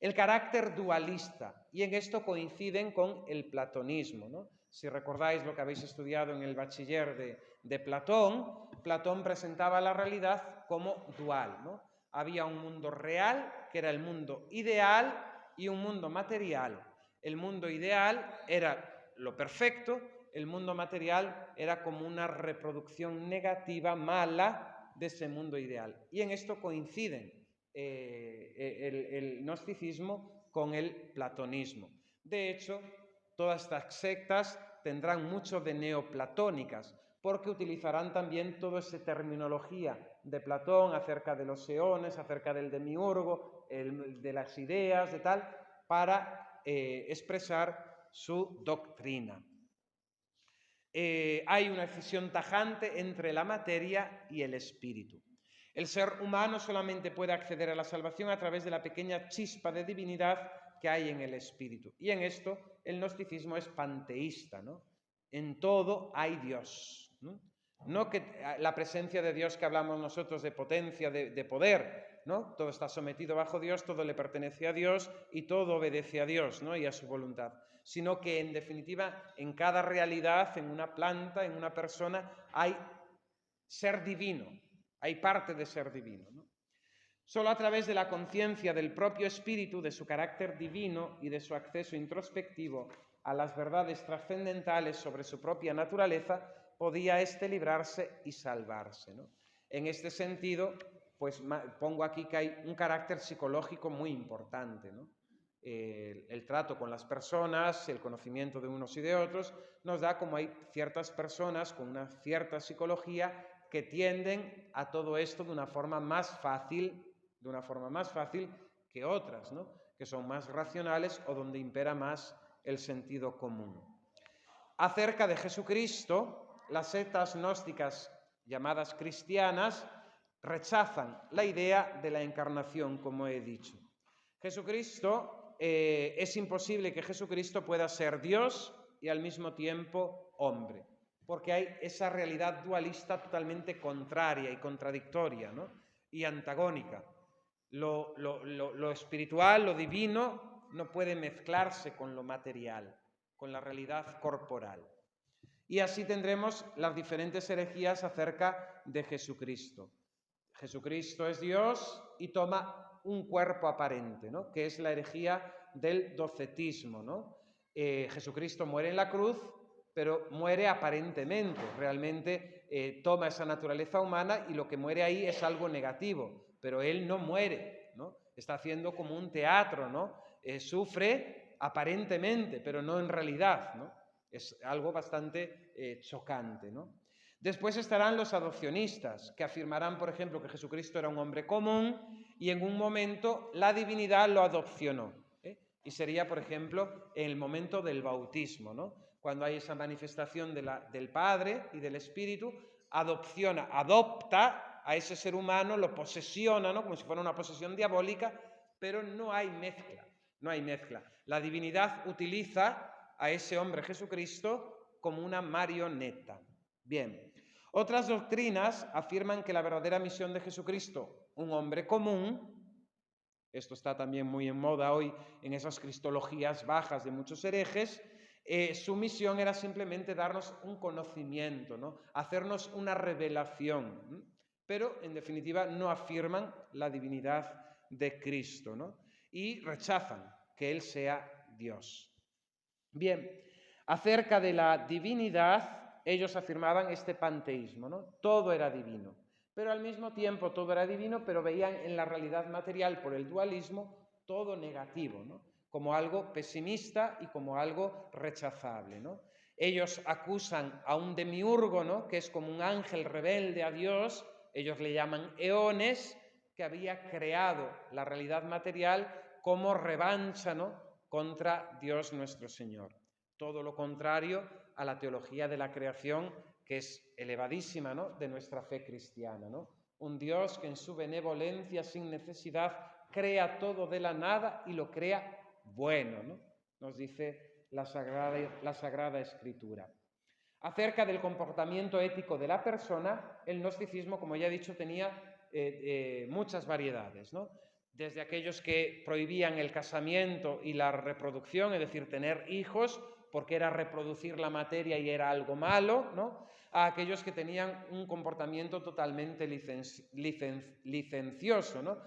El carácter dualista, y en esto coinciden con el platonismo, ¿no? Si recordáis lo que habéis estudiado en el bachiller de Platón, Platón presentaba la realidad como dual, ¿no? Había un mundo real, que era el mundo ideal, y un mundo material. El mundo ideal era lo perfecto, el mundo material era como una reproducción negativa, mala, de ese mundo ideal. Y en esto coinciden el gnosticismo con el platonismo. De hecho, todas estas sectas tendrán mucho de neoplatónicas, porque utilizarán también toda esa terminología de Platón acerca de los eones, acerca del demiurgo, de las ideas, de tal, para expresar su doctrina. Hay una decisión tajante entre la materia y el espíritu. El ser humano solamente puede acceder a la salvación a través de la pequeña chispa de divinidad que hay en el espíritu. Y en esto el gnosticismo es panteísta, ¿no? En todo hay Dios, ¿no? No que la presencia de Dios que hablamos nosotros de potencia, de poder, ¿no? Todo está sometido bajo Dios, todo le pertenece a Dios y todo obedece a Dios, ¿no? Y a su voluntad. Sino que en definitiva en cada realidad, en una planta, en una persona, hay ser divino, hay parte de ser divino, ¿no? Solo a través de la conciencia del propio espíritu, de su carácter divino y de su acceso introspectivo a las verdades trascendentales sobre su propia naturaleza, podía éste librarse y salvarse, ¿no? En este sentido, pues pongo aquí que hay un carácter psicológico muy importante, ¿no? El trato con las personas, el conocimiento de unos y de otros, nos da como hay ciertas personas con una cierta psicología que tienden a todo esto de una forma más fácil que otras, ¿no? Que son más racionales o donde impera más el sentido común. Acerca de Jesucristo, las sectas gnósticas llamadas cristianas rechazan la idea de la encarnación, como he dicho. Jesucristo, es imposible que Jesucristo pueda ser Dios y al mismo tiempo hombre, porque hay esa realidad dualista totalmente contraria y contradictoria, ¿no? Y antagónica. Lo espiritual, lo divino, no puede mezclarse con lo material, con la realidad corporal. Y así tendremos las diferentes herejías acerca de Jesucristo. Jesucristo es Dios y toma un cuerpo aparente, ¿no? Que es la herejía del docetismo, ¿no? Jesucristo muere en la cruz, pero muere aparentemente, realmente toma esa naturaleza humana y lo que muere ahí es algo negativo, pero él no muere, ¿no? Está haciendo como un teatro, ¿no? Sufre aparentemente, pero no en realidad, ¿no? Es algo bastante chocante, ¿no? Después estarán los adopcionistas, que afirmarán, por ejemplo, que Jesucristo era un hombre común y en un momento la divinidad lo adopcionó. Y sería, por ejemplo, en el momento del bautismo, ¿no? Cuando hay esa manifestación del Padre y del Espíritu, adopta a ese ser humano, lo posesiona, ¿no? Como si fuera una posesión diabólica, pero no hay mezcla. La divinidad utiliza a ese hombre Jesucristo como una marioneta. Bien, otras doctrinas afirman que la verdadera misión de Jesucristo, un hombre común, esto está también muy en moda hoy en esas cristologías bajas de muchos herejes, su misión era simplemente darnos un conocimiento, ¿no? Hacernos una revelación, pero en definitiva no afirman la divinidad de Cristo, ¿no? Y rechazan que Él sea Dios. Bien, acerca de la divinidad, ellos afirmaban este panteísmo, ¿no? Todo era divino, pero al mismo tiempo todo era divino, pero veían en la realidad material por el dualismo todo negativo, ¿no? Como algo pesimista y como algo rechazable, ¿no? Ellos acusan a un demiurgo, ¿no? Que es como un ángel rebelde a Dios, ellos le llaman eones, que había creado la realidad material como revancha, ¿no? Contra Dios nuestro Señor. Todo lo contrario a la teología de la creación, que es elevadísima, ¿no? De nuestra fe cristiana, ¿no? un Dios que en su benevolencia, sin necesidad, crea todo de la nada y lo crea bueno, ¿no? Nos dice la Sagrada Escritura. Acerca del comportamiento ético de la persona, el gnosticismo, como ya he dicho, tenía muchas variedades, ¿no? Desde aquellos que prohibían el casamiento y la reproducción, es decir, tener hijos, porque era reproducir la materia y era algo malo, ¿no? A aquellos que tenían un comportamiento totalmente licencioso, ¿no?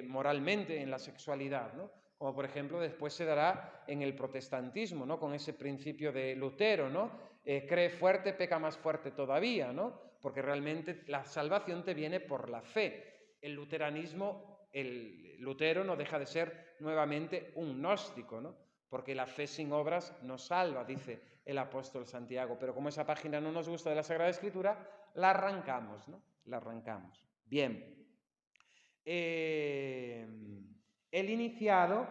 Moralmente en la sexualidad, ¿no? Como por ejemplo después se dará en el protestantismo, ¿no? Con ese principio de Lutero, ¿no? Cree fuerte, peca más fuerte todavía, ¿no? Porque realmente la salvación te viene por la fe. El luteranismo, el Lutero no deja de ser nuevamente un gnóstico, ¿no? Porque la fe sin obras no salva, dice el apóstol Santiago. Pero como esa página no nos gusta de la Sagrada Escritura, la arrancamos, ¿no? La arrancamos. Bien. El iniciado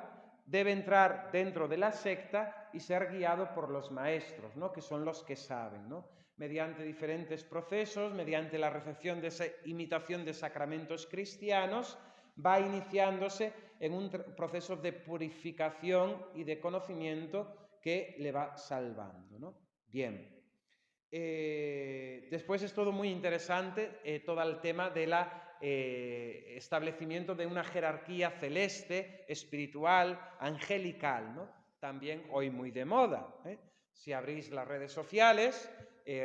debe entrar dentro de la secta y ser guiado por los maestros, ¿no? Que son los que saben, ¿no? Mediante diferentes procesos, mediante la recepción de esa imitación de sacramentos cristianos, va iniciándose en un proceso de purificación y de conocimiento que le va salvando, ¿no? Bien. Después es todo muy interesante, todo el tema de la establecimiento de una jerarquía celeste, espiritual, angelical, ¿no? También hoy muy de moda. Si abrís las redes sociales,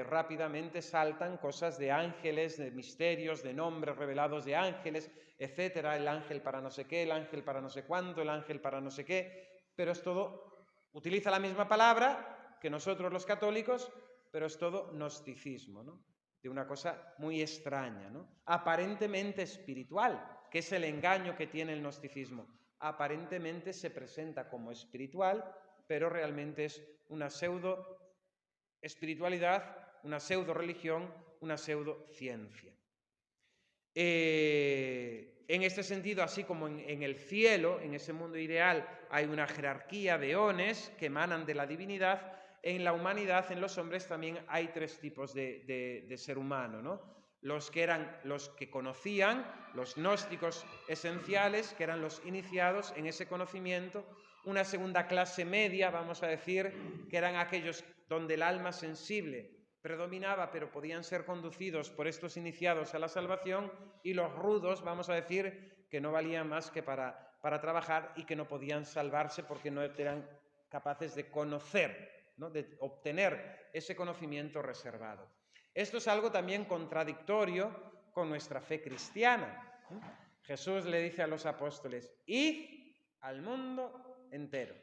rápidamente saltan cosas de ángeles, de misterios, de nombres revelados de ángeles, etcétera, el ángel para no sé qué, el ángel para no sé cuánto, el ángel para no sé qué, pero es todo, utiliza la misma palabra que nosotros los católicos, pero es todo gnosticismo, ¿no? De una cosa muy extraña, ¿no? Aparentemente espiritual, que es el engaño que tiene el gnosticismo. Aparentemente se presenta como espiritual, pero realmente es una pseudo espiritualidad, una pseudo religión, una pseudo ciencia. En este sentido, así como en el cielo, en ese mundo ideal, hay una jerarquía de eones que emanan de la divinidad, en la humanidad, en los hombres, también hay tres tipos de ser humano, ¿no? Los que eran los que conocían, los gnósticos esenciales, que eran los iniciados en ese conocimiento, una segunda clase media, vamos a decir, que eran aquellos donde el alma sensible predominaba, pero podían ser conducidos por estos iniciados a la salvación, y los rudos, vamos a decir, que no valían más que para trabajar y que no podían salvarse porque no eran capaces de conocer, ¿no? De obtener ese conocimiento reservado. Esto es algo también contradictorio con nuestra fe cristiana. Jesús le dice a los apóstoles: id al mundo entero,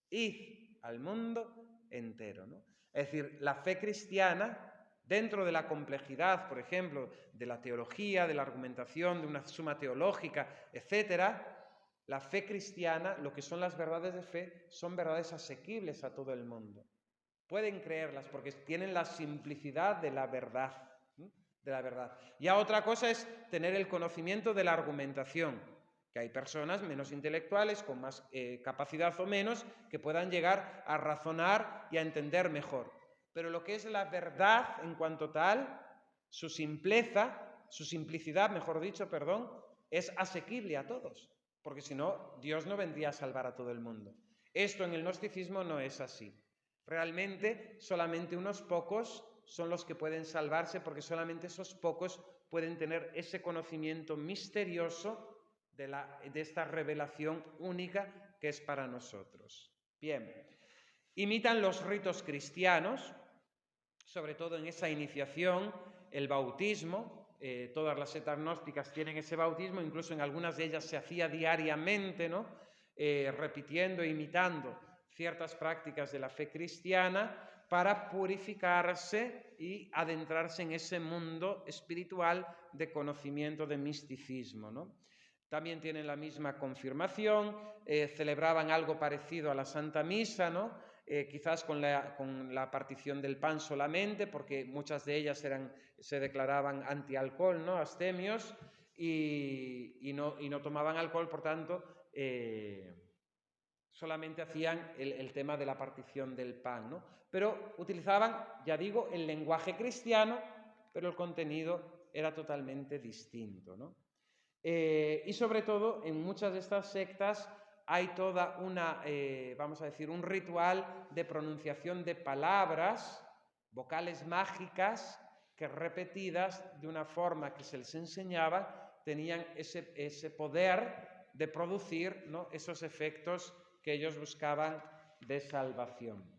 id al mundo entero, ¿no? Es decir, la fe cristiana, dentro de la complejidad, por ejemplo, de la teología, de la argumentación, de una suma teológica, etcétera, la fe cristiana, lo que son las verdades de fe, son verdades asequibles a todo el mundo. Pueden creerlas porque tienen la simplicidad de la verdad. Ya otra cosa es tener el conocimiento de la argumentación, que hay personas menos intelectuales, con más capacidad o menos, que puedan llegar a razonar y a entender mejor. Pero lo que es la verdad en cuanto tal, su simplicidad, mejor dicho, es asequible a todos, porque si no, Dios no vendría a salvar a todo el mundo. Esto en el gnosticismo no es así. Realmente solamente unos pocos son los que pueden salvarse, porque solamente esos pocos pueden tener ese conocimiento misterioso de esta revelación única que es para nosotros. Bien, imitan los ritos cristianos, sobre todo en esa iniciación, el bautismo. Todas las sectas gnósticas tienen ese bautismo, incluso en algunas de ellas se hacía diariamente, ¿no? Repitiendo e imitando ciertas prácticas de la fe cristiana para purificarse y adentrarse en ese mundo espiritual de conocimiento, de misticismo, ¿no? También tienen la misma confirmación, celebraban algo parecido a la Santa Misa, ¿no? Quizás con la partición del pan solamente, porque muchas de ellas se declaraban antialcohol, ¿no? Abstemios, y no tomaban alcohol, por tanto, solamente hacían el tema de la partición del pan, ¿no? Pero utilizaban, ya digo, el lenguaje cristiano, pero el contenido era totalmente distinto, ¿no? Y sobre todo, en muchas de estas sectas hay toda una, vamos a decir, un ritual de pronunciación de palabras, vocales mágicas, que repetidas de una forma que se les enseñaba, tenían ese poder de producir, ¿no?, esos efectos que ellos buscaban de salvación.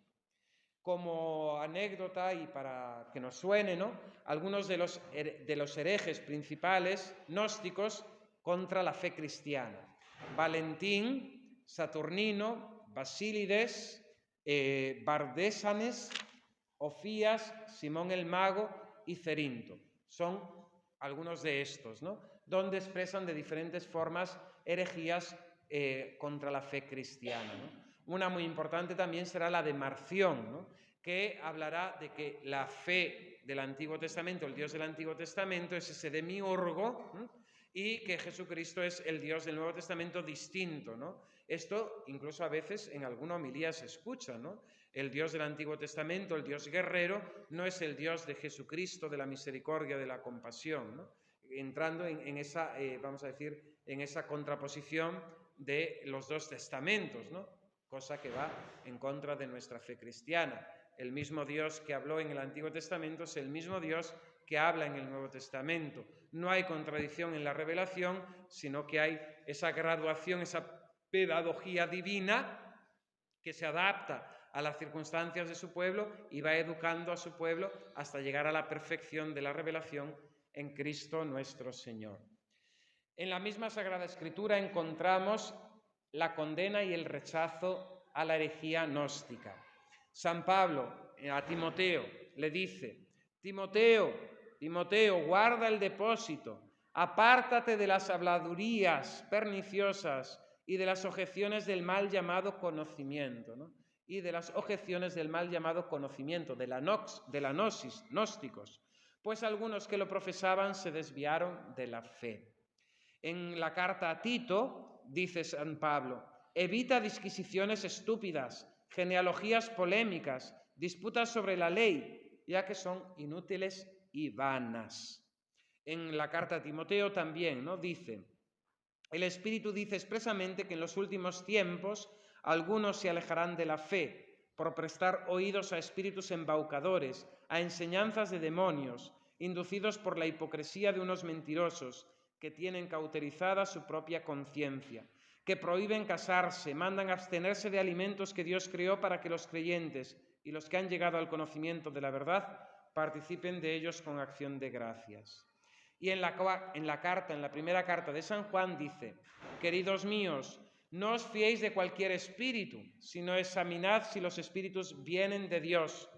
Como anécdota y para que nos suene, ¿no?, algunos de los herejes principales gnósticos contra la fe cristiana: Valentín, Saturnino, Basílides, Bardésanes, Ofías, Simón el Mago y Cerinto. Son algunos de estos, ¿no?, donde expresan de diferentes formas herejías contra la fe cristiana, ¿no? Una muy importante también será la de Marción, ¿no?, que hablará de que la fe del Antiguo Testamento, el Dios del Antiguo Testamento, es ese demiurgo, ¿no?, y que Jesucristo es el Dios del Nuevo Testamento distinto, ¿no? Esto incluso a veces en alguna homilía se escucha, ¿no? El Dios del Antiguo Testamento, el Dios guerrero, no es el Dios de Jesucristo, de la misericordia, de la compasión, ¿no?, entrando en esa, vamos a decir, en esa contraposición de los dos testamentos, ¿no?, cosa que va en contra de nuestra fe cristiana. El mismo Dios que habló en el Antiguo Testamento es el mismo Dios que habla en el Nuevo Testamento. No hay contradicción en la revelación, sino que hay esa graduación, esa pedagogía divina que se adapta a las circunstancias de su pueblo y va educando a su pueblo hasta llegar a la perfección de la revelación en Cristo nuestro Señor. En la misma Sagrada Escritura encontramos la condena y el rechazo a la herejía gnóstica. San Pablo a Timoteo le dice: Timoteo, guarda el depósito, apártate de las habladurías perniciosas y de las objeciones del mal llamado conocimiento, ¿no?, y de las objeciones del mal llamado conocimiento, de la gnosis, gnósticos, pues algunos que lo profesaban se desviaron de la fe. En la carta a Tito dice San Pablo: evita disquisiciones estúpidas, genealogías polémicas, disputas sobre la ley, ya que son inútiles y vanas. En la carta a Timoteo también, ¿no?, dice: el Espíritu dice expresamente que en los últimos tiempos algunos se alejarán de la fe por prestar oídos a espíritus embaucadores, a enseñanzas de demonios, inducidos por la hipocresía de unos mentirosos que tienen cauterizada su propia conciencia, que prohíben casarse, mandan abstenerse de alimentos que Dios creó para que los creyentes y los que han llegado al conocimiento de la verdad participen de ellos con acción de gracias. Y en la primera carta de San Juan dice: queridos míos, no os fiéis de cualquier espíritu, sino examinad si los espíritus vienen de Dios,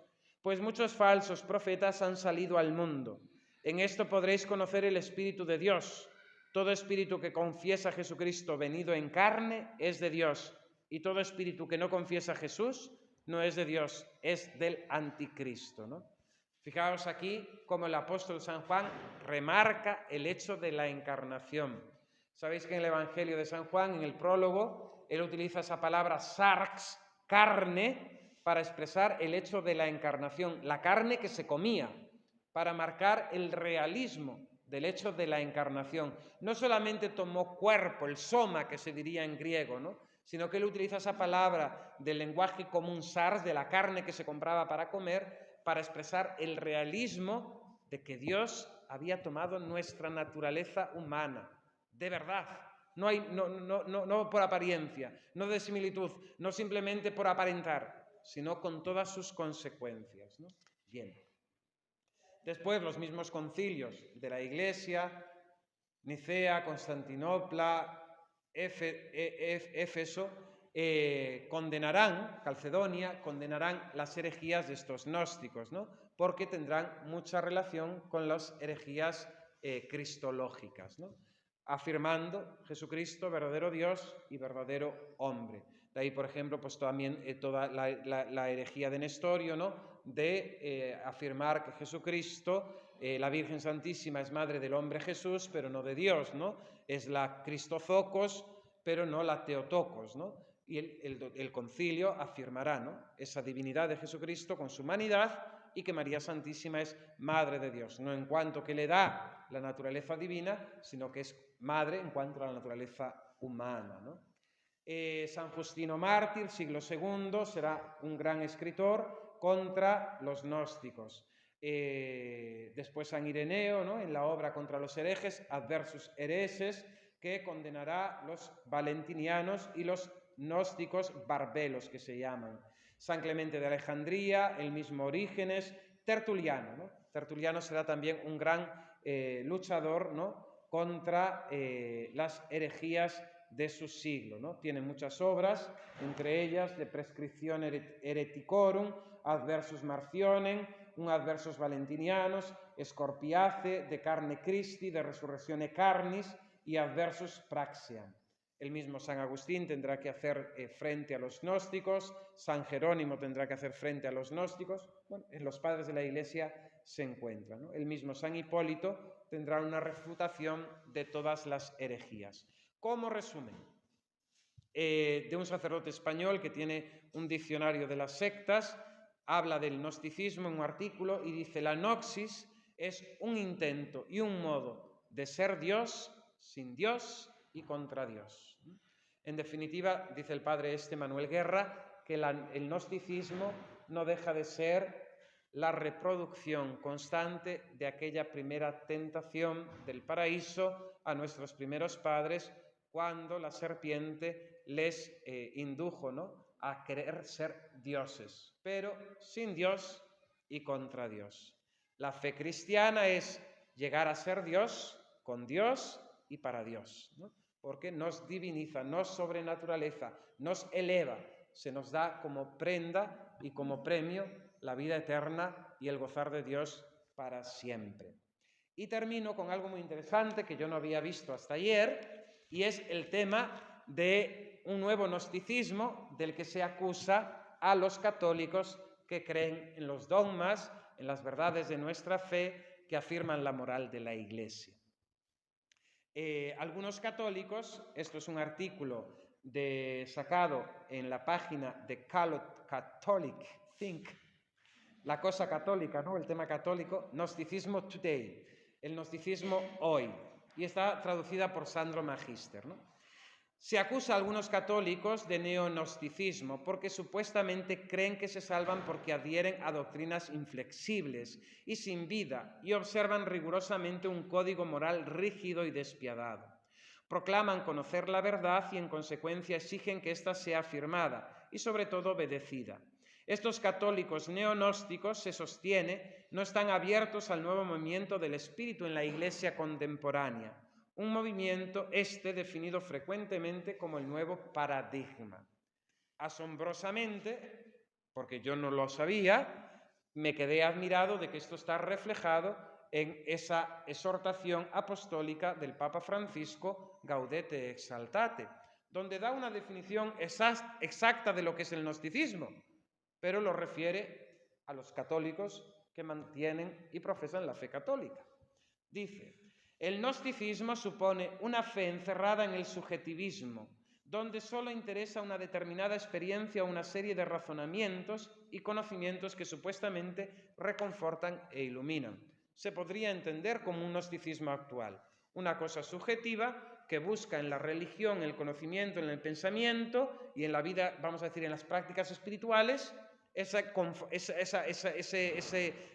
pues muchos falsos profetas han salido al mundo. En esto podréis conocer el Espíritu de Dios. Todo espíritu que confiesa a Jesucristo venido en carne es de Dios, y todo espíritu que no confiesa a Jesús no es de Dios, es del anticristo, ¿no? Fijaos aquí cómo el apóstol San Juan remarca el hecho de la encarnación. Sabéis que en el Evangelio de San Juan, en el prólogo, él utiliza esa palabra sarx, carne, para expresar el hecho de la encarnación, la carne que se comía, para marcar el realismo del hecho de la encarnación. No solamente tomó cuerpo, el soma que se diría en griego, ¿no?, sino que él utiliza esa palabra del lenguaje común sars, de la carne que se compraba para comer, para expresar el realismo de que Dios había tomado nuestra naturaleza humana, de verdad, no por apariencia, no de similitud, no simplemente por aparentar, sino con todas sus consecuencias, ¿no? Bien. Después los mismos concilios de la Iglesia, Nicea, Constantinopla, Éfeso, Calcedonia, condenarán las herejías de estos gnósticos, ¿no?, porque tendrán mucha relación con las herejías cristológicas, ¿no?, afirmando Jesucristo verdadero Dios y verdadero hombre. De ahí, por ejemplo, pues también toda la herejía de Nestorio, ¿no?, de afirmar que Jesucristo, la Virgen Santísima, es madre del hombre Jesús, pero no de Dios, ¿no? Es la Cristozocos, pero no la Theotokos, ¿no? Y el concilio afirmará, ¿no?, esa divinidad de Jesucristo con su humanidad, y que María Santísima es Madre de Dios, no en cuanto que le da la naturaleza divina, sino que es Madre en cuanto a la naturaleza humana, ¿no? San Justino Mártir, siglo II, será un gran escritor contra los gnósticos. Después San Ireneo, ¿no?, en la obra contra los herejes, Adversus Hereses, que condenará los valentinianos y los gnósticos barbelos, que se llaman. San Clemente de Alejandría, el mismo Orígenes, Tertuliano, ¿no? Tertuliano será también un gran luchador, ¿no?, contra las herejías de su siglo, ¿no? Tiene muchas obras, entre ellas De Prescriptione Hereticorum, Adversus Marcionem, un Adversus Valentinianos, Scorpiace, De Carne Christi, De Resurrectione Carnis y Adversus Praxeam. El mismo San Agustín tendrá que hacer frente a los gnósticos, San Jerónimo tendrá que hacer frente a los gnósticos. Bueno, en los padres de la Iglesia se encuentran, ¿no? El mismo San Hipólito tendrá una refutación de todas las herejías. Como resumen de un sacerdote español que tiene un diccionario de las sectas, habla del gnosticismo en un artículo y dice: la gnosis es un intento y un modo de ser Dios sin Dios y contra Dios. En definitiva, dice el padre Manuel Guerra, que el gnosticismo no deja de ser la reproducción constante de aquella primera tentación del paraíso a nuestros primeros padres, cuando la serpiente les indujo, ¿no?, a querer ser dioses, pero sin Dios y contra Dios. La fe cristiana es llegar a ser Dios, con Dios y para Dios, ¿no?, porque nos diviniza, nos sobrenaturaliza, nos eleva, se nos da como prenda y como premio la vida eterna y el gozar de Dios para siempre. Y termino con algo muy interesante que yo no había visto hasta ayer, y es el tema de un nuevo gnosticismo del que se acusa a los católicos que creen en los dogmas, en las verdades de nuestra fe, que afirman la moral de la Iglesia. Algunos católicos, esto es un artículo sacado en la página de Catholic Think, la cosa católica, ¿no?, el tema católico, Gnosticismo Today, el gnosticismo hoy, y está traducida por Sandro Magister, ¿no? Se acusa a algunos católicos de neognosticismo porque supuestamente creen que se salvan porque adhieren a doctrinas inflexibles y sin vida y observan rigurosamente un código moral rígido y despiadado. Proclaman conocer la verdad y en consecuencia exigen que ésta sea afirmada y sobre todo obedecida. Estos católicos neognósticos, se sostiene, no están abiertos al nuevo movimiento del espíritu en la Iglesia contemporánea, un movimiento definido frecuentemente como el nuevo paradigma. Asombrosamente, porque yo no lo sabía, me quedé admirado de que esto está reflejado en esa exhortación apostólica del Papa Francisco, Gaudete Exaltate, donde da una definición exacta de lo que es el gnosticismo, pero lo refiere a los católicos que mantienen y profesan la fe católica. Dice: el gnosticismo supone una fe encerrada en el subjetivismo, donde solo interesa una determinada experiencia o una serie de razonamientos y conocimientos que supuestamente reconfortan e iluminan. Se podría entender como un gnosticismo actual, una cosa subjetiva que busca en la religión, en el conocimiento, en el pensamiento y en la vida, vamos a decir, en las prácticas espirituales, ese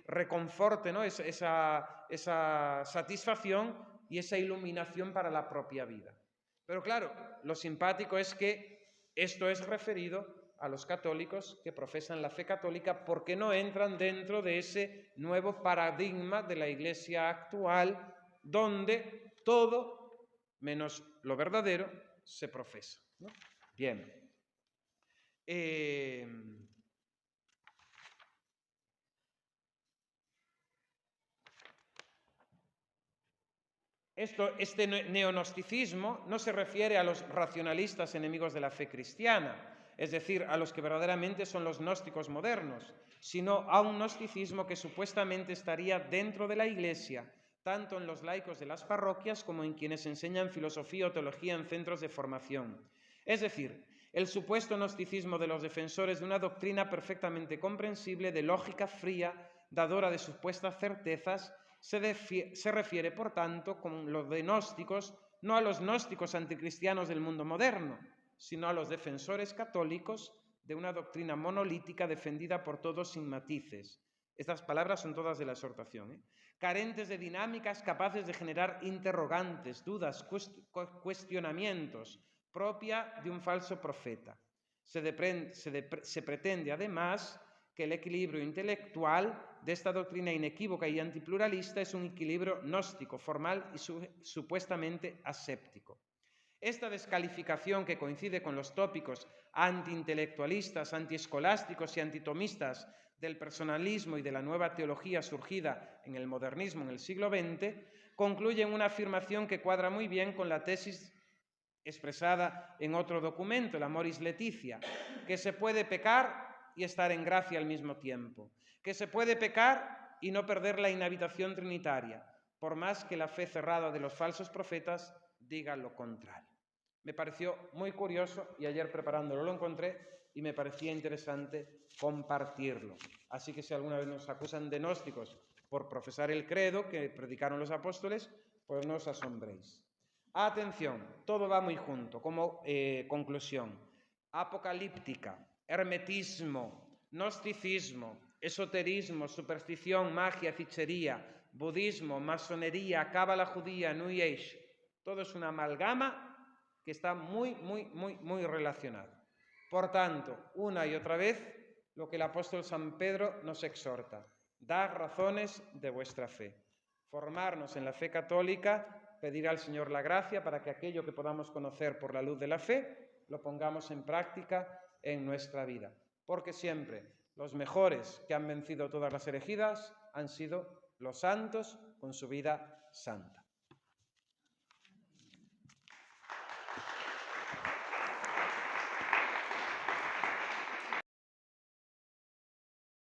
reconforte, ¿no?, esa satisfacción y esa iluminación para la propia vida. Pero claro, lo simpático es que esto es referido a los católicos que profesan la fe católica porque no entran dentro de ese nuevo paradigma de la Iglesia actual, donde todo, menos lo verdadero, se profesa, ¿no? Bien. Este neognosticismo no se refiere a los racionalistas enemigos de la fe cristiana, es decir, a los que verdaderamente son los gnósticos modernos, sino a un gnosticismo que supuestamente estaría dentro de la Iglesia, tanto en los laicos de las parroquias como en quienes enseñan filosofía o teología en centros de formación. Es decir, el supuesto gnosticismo de los defensores de una doctrina perfectamente comprensible de lógica fría, dadora de supuestas certezas, se refiere, por tanto, con los de gnósticos, no a los gnósticos anticristianos del mundo moderno, sino a los defensores católicos de una doctrina monolítica defendida por todos sin matices. Estas palabras son todas de la exhortación, carentes de dinámicas capaces de generar interrogantes, dudas, cuestionamientos, propia de un falso profeta. Se pretende, además, que el equilibrio intelectual de esta doctrina inequívoca y antipluralista es un equilibrio gnóstico, formal y supuestamente aséptico. Esta descalificación, que coincide con los tópicos antiintelectualistas, antiescolásticos y antitomistas del personalismo y de la nueva teología surgida en el modernismo en el siglo XX, concluye en una afirmación que cuadra muy bien con la tesis expresada en otro documento, el Amoris Laetitia, que se puede pecar y estar en gracia al mismo tiempo, que se puede pecar y no perder la inhabitación trinitaria, por más que la fe cerrada de los falsos profetas diga lo contrario. Me pareció muy curioso y ayer preparándolo lo encontré y me parecía interesante compartirlo. Así que si alguna vez nos acusan de gnósticos por profesar el credo que predicaron los apóstoles, pues no os asombréis. Atención, todo va muy junto. Como conclusión, apocalíptica, hermetismo, gnosticismo, esoterismo, superstición, magia, hechicería, budismo, masonería, cábala judía, New Age, todo es una amalgama que está muy relacionado. Por tanto, una y otra vez, lo que el apóstol San Pedro nos exhorta: dad razones de vuestra fe. Formarnos en la fe católica, pedir al Señor la gracia para que aquello que podamos conocer por la luz de la fe, lo pongamos en práctica en nuestra vida. Porque siempre los mejores que han vencido todas las herejías han sido los santos con su vida santa.